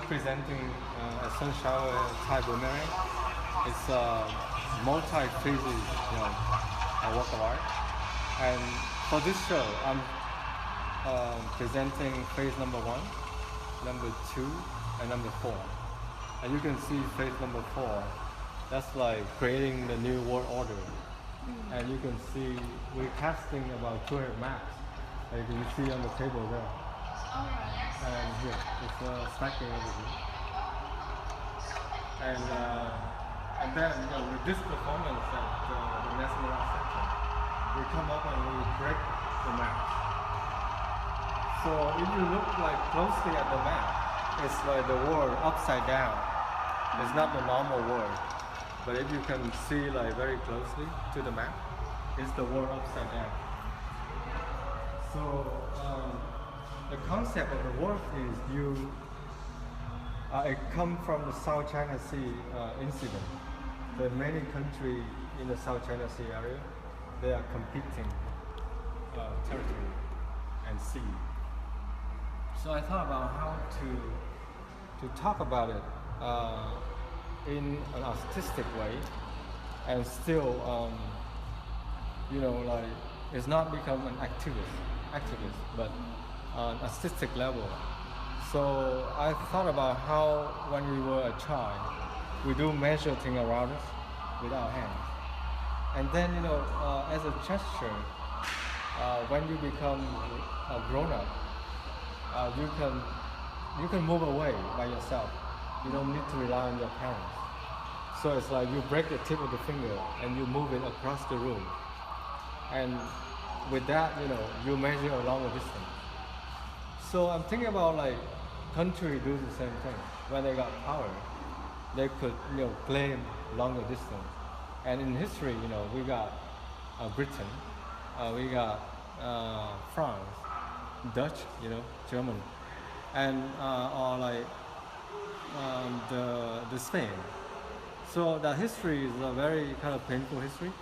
I'm presenting a SunShower Thai boomerang. It's a multi-phases, a work of art. And for this show, I'm presenting phase number 1, number 2, and number 4. And you can see phase number 4. That's like creating the new world order. And you can see we're casting about 200 maps. Like you can see on the table there. And here, it's stacking over here. And then with this performance at the National Art Center, we come up and we break the map. So if you look like closely at the map, it's like the world upside down. It's not the normal world. But if you can see like very closely to the map, it's the world upside down. So the concept of the work is it comes from the South China Sea incident. There are many countries in the South China Sea area. They are competing territory and sea. So I thought about how to talk about it in an artistic way, and still, like it's not become an activist, but on artistic level. So I thought about how when we were a child, we do measure things around us with our hands. And then, as a gesture, when you become a grown-up, you can move away by yourself. You don't need to rely on your parents. So it's like you break the tip of the finger and you move it across the room. And with that, you measure a longer distance. So I'm thinking about like country do the same thing. When they got power, they could claim longer distance. And in history, we got Britain, we got France, Dutch, German, and or like the Spain. So that history is a very kind of painful history,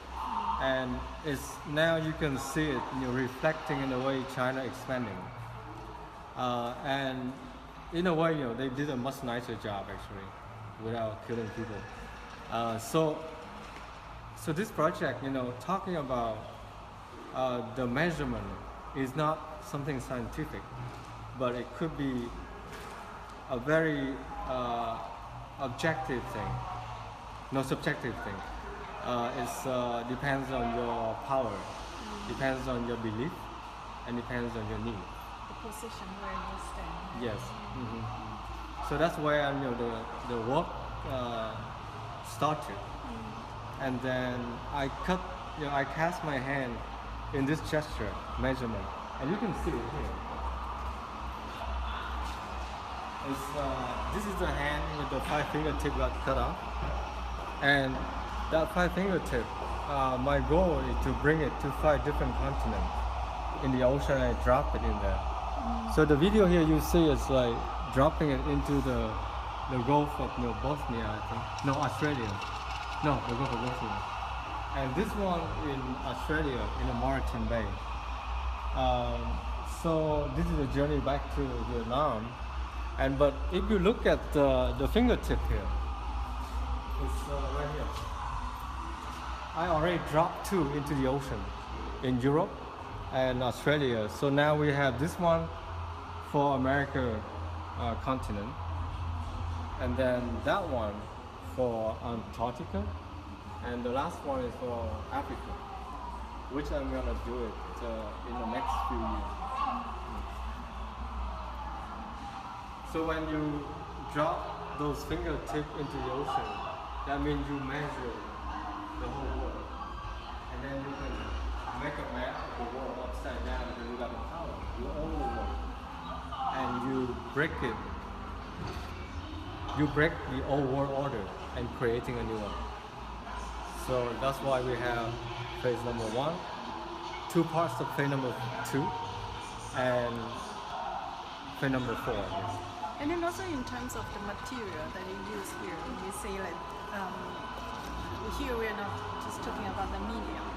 and it's now you can see it reflecting in the way China expanding. And in a way, they did a much nicer job actually, without killing people. So this project, talking about the measurement is not something scientific, but it could be a very objective thing, no subjective thing. It depends on your power, depends on your belief, and depends on your need. The position where you stand. Yes. So that's where the work started, and then I cast my hand in this gesture measurement, and you can see it here. This is the hand with the 5 fingertip got cut off, and that 5 fingertip, my goal is to bring it to 5 different continents in the ocean and drop it in there. So the video here you see is like dropping it into the Gulf of Bosnia, I think. No, Australia. No, the Gulf of Bosnia. And this one in Australia, in the Moreton Bay. So this is a journey back to Vietnam. But if you look at the fingertip here, it's right here. I already dropped 2 into the ocean in Europe and Australia. So now we have this one for America continent, and then that one for Antarctica, and the last one is for Africa, which I'm gonna do it in the next few years. So when you drop those fingertips into the ocean, that means you measure the whole world, and then you can make a map of the world upside down because you got the power, you own the world, and you break it. You break the old world order and creating a new one. So that's why we have phase number 1, 2 parts of phase number 2, and phase number 4. And then also in terms of the material that you use here, you say like here we're not just talking about the medium,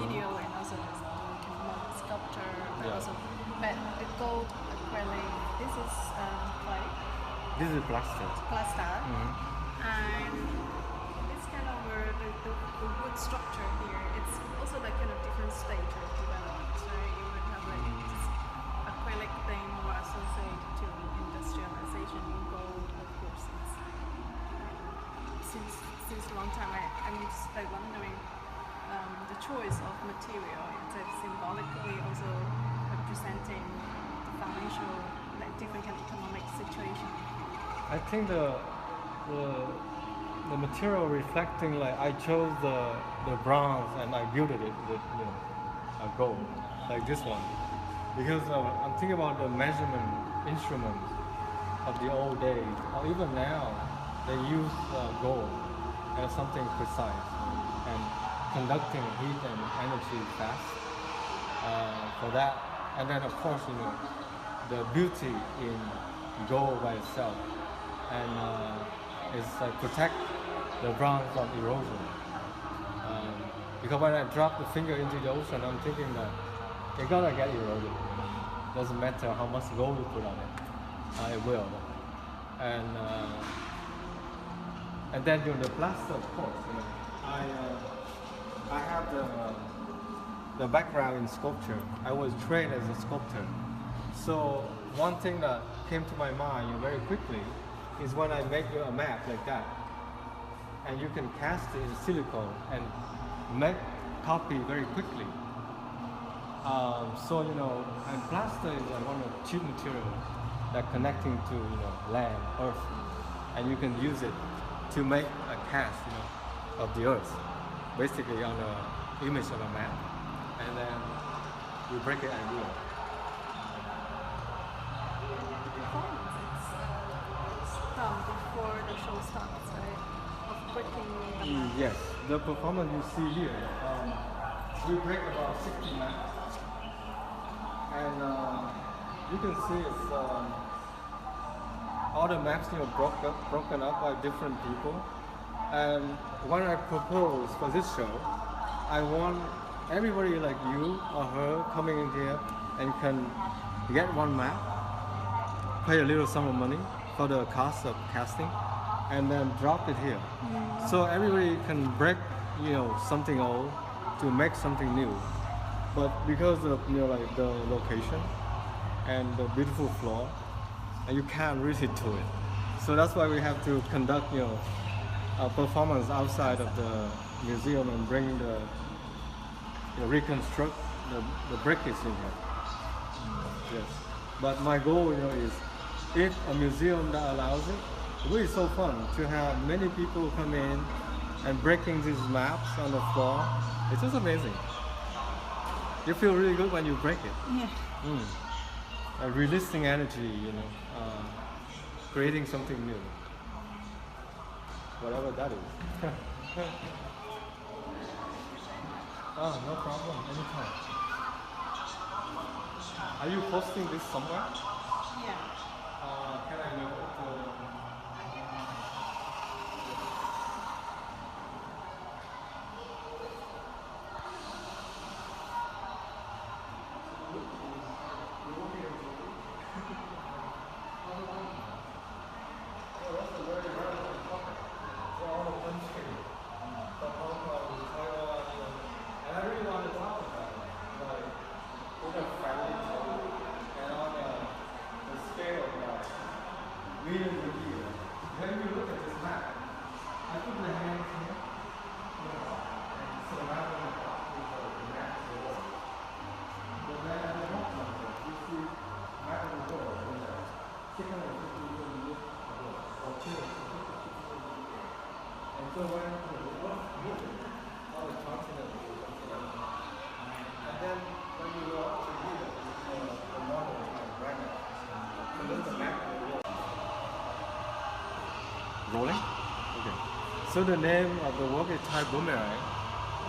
video, and also the sculpture, but also the gold acrylic. This is clay. This is plaster. plaster, Mhm. and it's kind of where the wood structure here. It's also like kind of different stage of development. Right? You would have like this acrylic thing more associated to industrialization in gold, of course. Since a long time, I'm just like wondering the choice of material. It's like symbolically also representing the financial, like different kind of economic situation. I think the material reflecting, like I chose the bronze and I built it with a gold, like this one, because I'm thinking about the measurement instruments of the old days, or even now, they use gold as something precise and conducting heat and energy fast for that. And then of course, the beauty in gold by itself, and it's like protect the bronze from erosion. Because when I drop the finger into the ocean, I'm thinking that it's gonna get eroded. Doesn't matter how much gold you put on it, it will. And then the plaster, of course. I have the background in sculpture. I was trained as a sculptor. So one thing that came to my mind very quickly is when I make a map like that, and you can cast it in silicone and make copy very quickly. And plaster is one of the cheap materials that connecting to land, earth, and you can use it to make a cast of the earth, basically on an image of a map, and then you break it and do it. It's done before the show starts, right? Of breaking the map. Yes, the performance you see here, we break about 60 maps, and you can see it's all the maps broken up by different people. And when I propose for this show, I want everybody like you or her coming in here and can get one map, pay a little sum of money for the cost of casting, and then drop it here. So everybody can break something old to make something new. But because of like the location and the beautiful floor, and you can't really do it. So that's why we have to conduct a performance outside of the museum and bring reconstruct the brickage in here. Yes. But my goal is, if a museum that allows it, it will be so fun to have many people come in and breaking these maps on the floor. It's just amazing. You feel really good when you break it. Yeah. Releasing energy, creating something new. Whatever that is. Oh, no problem, anytime. Are you posting this somewhere? Yeah. Can I know it? Rolling? Okay. So the name of the work is Thai Boomerang,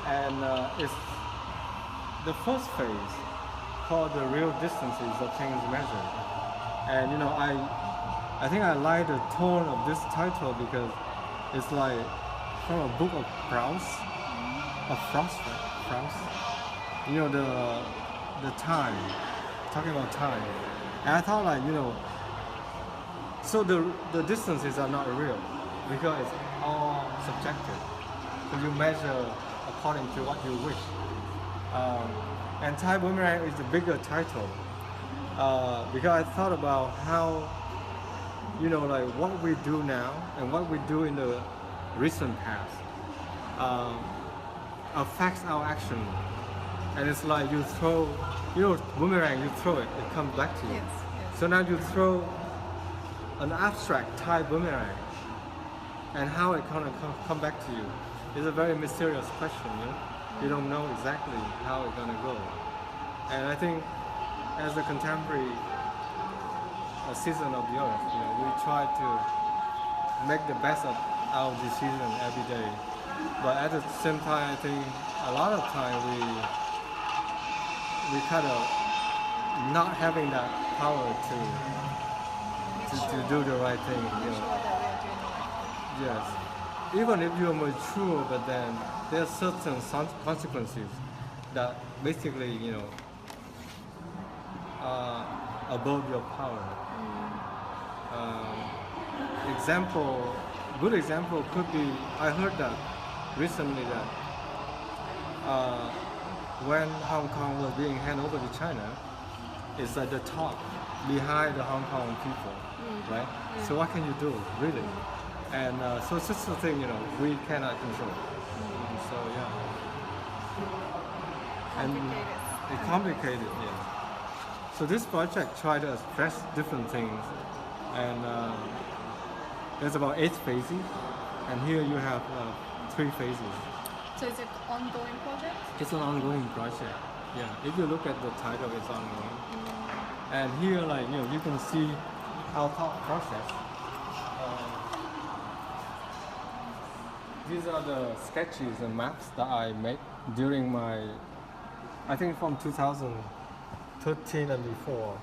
and it's the first phase called the real distances of things measured. And I think I like the tone of this title because it's like from a book of Proust, of Frost, right? Proust. The time, talking about time. And I thought So the distances are not real because it's all subjective. So you measure according to what you wish. And Thai Boomerang is the bigger title because I thought about how, like what we do now and what we do in the recent past affects our action. And it's like you throw, boomerang, you throw it, it comes back to you. Yes, yes. So now you throw an abstract Thai boomerang, and how it gonna come back to you is a very mysterious question. You don't know exactly how it's gonna go. And I think as a contemporary citizen of the earth, we try to make the best of our decision every day. But at the same time, I think a lot of time we kind of not having that power to do the right thing. Make sure that we are doing the right thing. Yes. Even if you're mature, but then there's certain consequences that basically, above your power. Good example could be, I heard that recently that when Hong Kong was being handed over to China, it's at the top, behind the Hong Kong people, right? So what can you do, really? And so it's just a thing, we cannot control. So yeah. Complicated. And it's complicated, yeah. So this project tried to address different things, and there's about 8 phases, and here you have 3 phases. So it's an ongoing project? It's an ongoing project. Yeah, if you look at the title, it's ongoing. And here, you can see our thought process. These are the sketches and maps that I made during I think from 2013 and before.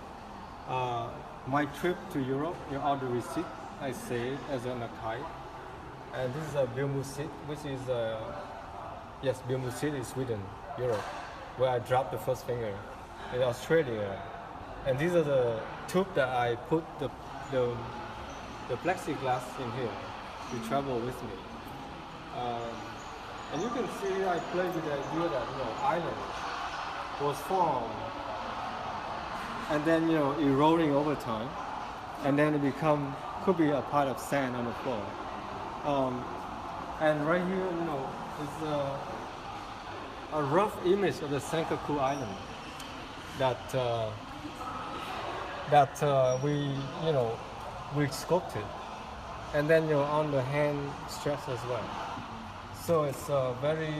My trip to Europe, all the receipt, I saved as an archive. And this is a Biomusit, which is Biomusit is Sweden, Europe, where I dropped the first finger. In Australia, and these are the tube that I put the plexiglass in here to travel with me. And you can see I played with the idea that island was formed and then eroding over time, and then it could be a part of sand on the floor. And right here, is a rough image of the Senkaku Island that we sculpted, and then on the hand stretch as well. So it's very,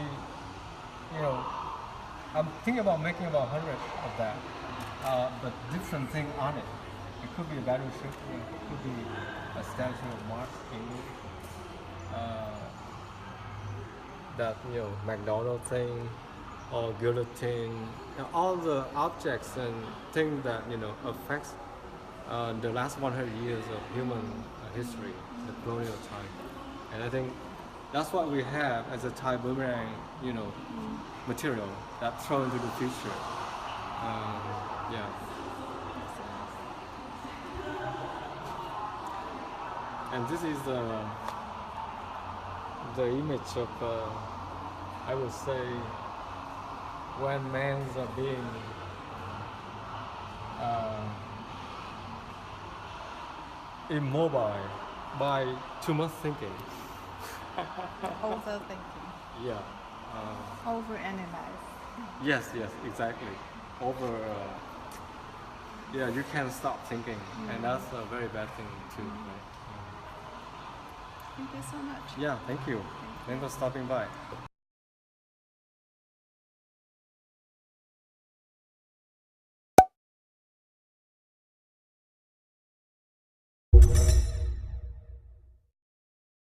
I'm thinking about making about 100 of that, but different thing on it. It could be a battleship, it could be a statue of Mark England, that McDonald's thing, or guillotine, all the objects and things that affects the last 100 years of human history, the colonial time. And I think that's what we have as a Thai boomerang, material that thrown into the future. Yeah. And this is the image of, I would say, when men's are being immobile by too much thinking. Overthinking. Yeah. Overanalyze. Yes, exactly. You can't stop thinking, and that's a very bad thing too. Right? Thank you so much. Yeah, thank you. Thanks for stopping by.